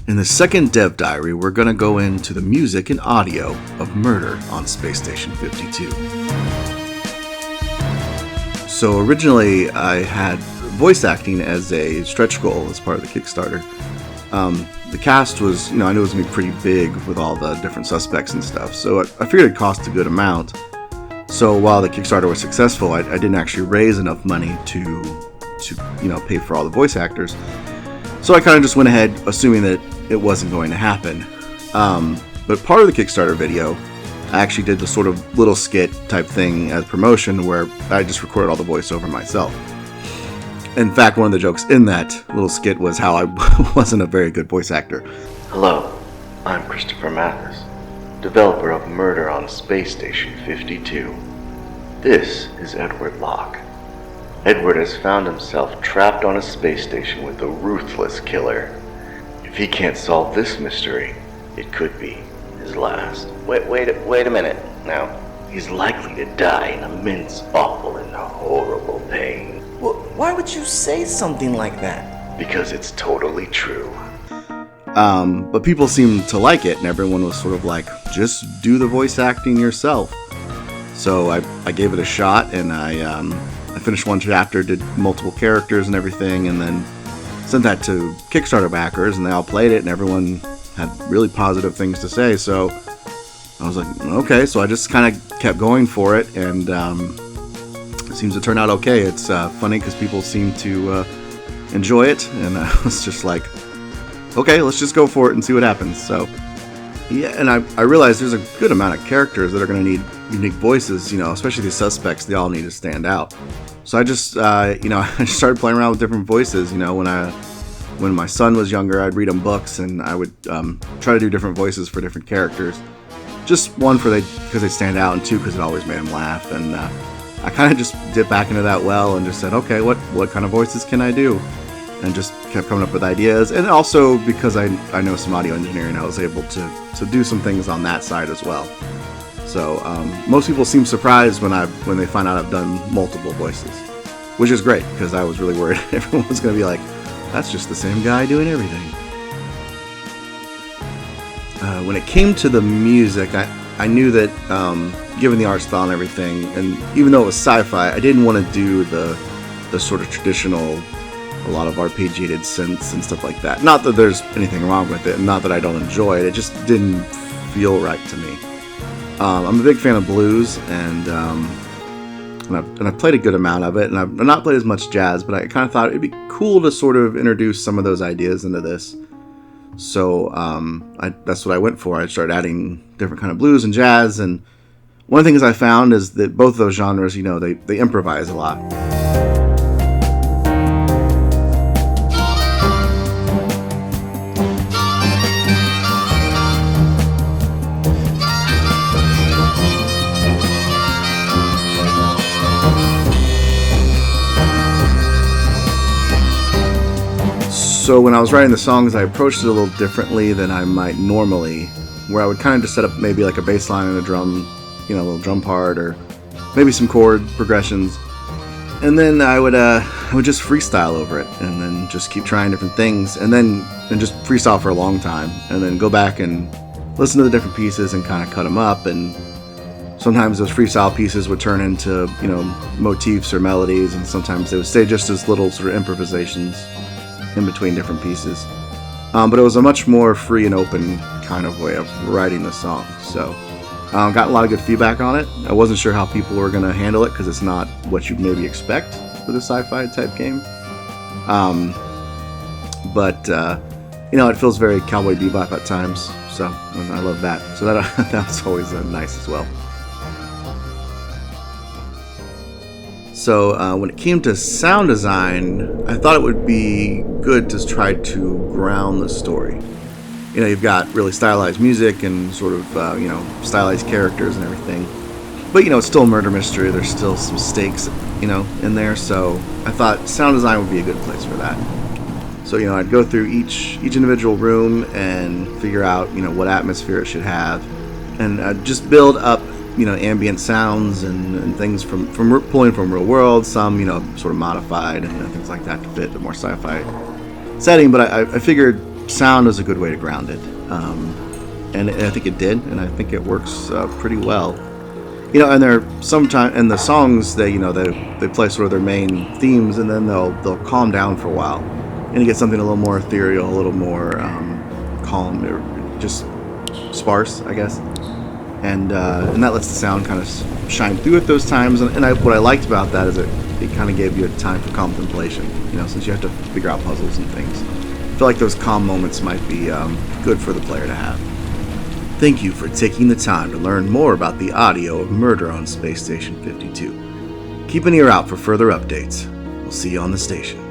In the second dev diary, we're going to go into the music and audio of Murder on Space Station 52. So originally I had voice acting as a stretch goal as part of the Kickstarter. The cast was, I knew it was going to be pretty big with all the different suspects and stuff, so I figured it'd cost a good amount. So while the Kickstarter was successful, I didn't actually raise enough money to pay for all the voice actors. So I kind of just went ahead assuming that it wasn't going to happen. But part of the Kickstarter video, I actually did the sort of little skit type thing as promotion where I just recorded all the voiceover myself. In fact, one of the jokes in that little skit was how I wasn't a very good voice actor. Hello, I'm Christopher Mathis, developer of Murder on Space Station 52. This is Edward Locke. Edward has found himself trapped on a space station with a ruthless killer. If he can't solve this mystery, it could be his last. Wait a minute now. He's likely to die in immense, awful, and horrible pain. Well, why would you say something like that? Because it's totally true. But people seemed to like it, and everyone was sort of like, just do the voice acting yourself. So I gave it a shot, and I finished one chapter, did multiple characters and everything, and then sent that to Kickstarter backers, and they all played it, and everyone had really positive things to say. So I was like, okay, so I just kind of kept going for it, and it seems to turn out okay. It's funny because people seem to enjoy it, and I was just like, okay, let's just go for it and see what happens. So yeah, and I realized there's a good amount of characters that are going to need unique voices, especially these suspects. They all need to stand out. So I just, I just started playing around with different voices. When my son was younger, I'd read him books, and I would try to do different voices for different characters. Just one because they stand out, and two because it always made him laugh. And I kind of just dipped back into that well and just said, okay, what kind of voices can I do? And just kept coming up with ideas. And also because I know some audio engineering, I was able to do some things on that side as well. So most people seem surprised when they find out I've done multiple voices, which is great because I was really worried everyone was going to be like, that's just the same guy doing everything. When it came to the music, I knew that given the art style and everything, and even though it was sci-fi, I didn't want to do the sort of traditional, a lot of arpeggiated synths and stuff like that. Not that there's anything wrong with it, and not that I don't enjoy it. It just didn't feel right to me. I'm a big fan of blues, and I've played a good amount of it, and I've not played as much jazz, but I kind of thought it'd be cool to sort of introduce some of those ideas into this. So that's what I went for. I started adding different kind of blues and jazz, and one of the things I found is that both of those genres, they improvise a lot. So when I was writing the songs, I approached it a little differently than I might normally, where I would kind of just set up maybe like a bass line and a drum, a little drum part, or maybe some chord progressions, and then I would just freestyle over it, and then just keep trying different things, and just freestyle for a long time, and then go back and listen to the different pieces and kind of cut them up. And sometimes those freestyle pieces would turn into motifs or melodies, and sometimes they would stay just as little sort of improvisations in between different pieces. But it was a much more free and open kind of way of writing the song. So got a lot of good feedback on it. I wasn't sure how people were going to handle it because it's not what you'd maybe expect with a sci-fi type game. But it feels very Cowboy Bebop at times. So and I love that. So that was always nice as well. So when it came to sound design, I thought it would be good to try to ground the story. You've got really stylized music and sort of, stylized characters and everything. But, it's still a murder mystery. There's still some stakes, in there. So I thought sound design would be a good place for that. So, I'd go through each individual room and figure out, what atmosphere it should have. And I'd just build up ambient sounds and things from pulling from real world, some sort of modified and things like that to fit the more sci-fi setting. But I figured sound is a good way to ground it. And I think it did, and I think it works pretty well. And there sometimes in the songs they play sort of their main themes, and then they'll calm down for a while, and you get something a little more ethereal, a little more calm, or just sparse, I guess. And that lets the sound kind of shine through at those times. And what I liked about that is it kind of gave you a time for contemplation. Since you have to figure out puzzles and things, I feel like those calm moments might be good for the player to have. Thank you for taking the time to learn more about the audio of Murder on Space Station 52. Keep an ear out for further updates. We'll see you on the station.